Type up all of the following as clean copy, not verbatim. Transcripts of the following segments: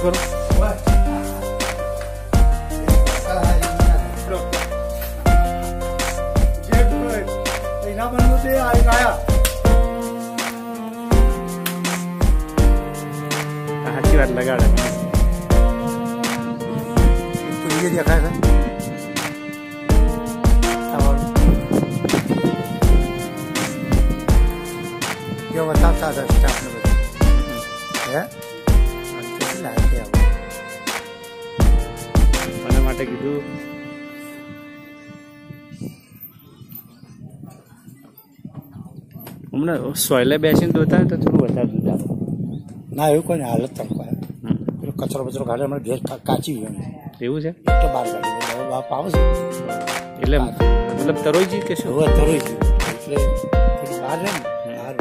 કરો સાચી વાત લગાડે દેખાય છે બતાવતા હતા સ્ટાફને બધું હે મને માટે કીધું હમણાં સોયલે બેસીને દોતા તો થોડું વધારે દૂધ આપે ના એવું કોઈ હાલત તડકો પેલો કચરો બચરો કાઢે હમણાં ભેજ કાચી ગયો એવું છે એટલે બહાર કાઢી બાપ આવે છે એટલે મતલબ તરોઈ કે શું હવે તરોઈ એટલે બહાર રહે ને બહાર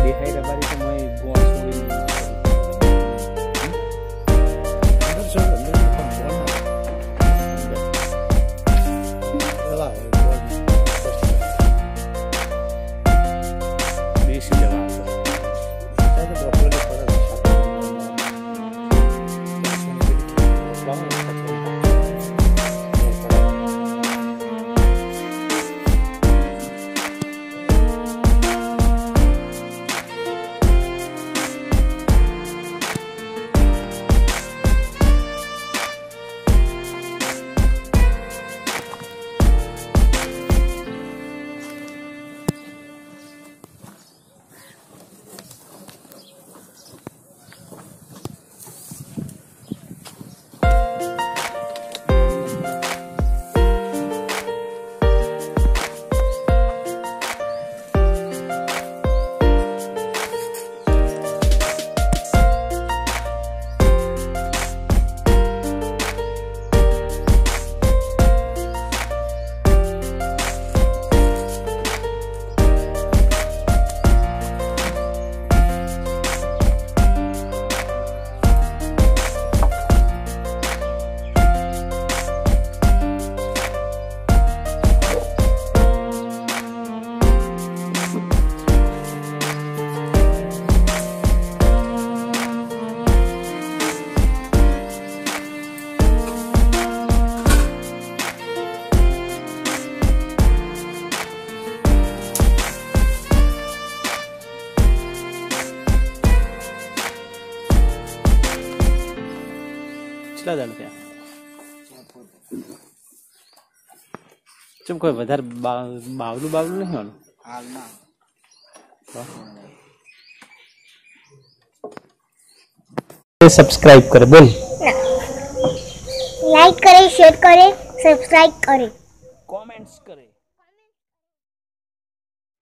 દેખાઈ રબારી તો મેં ગોળ છોડી દેશી દવા ચમ કોઈ વધારે બાવલું નહીં હોનું सब्सक्राइब करे बोल लाइक करे शेयर करे सब्सक्राइब करे।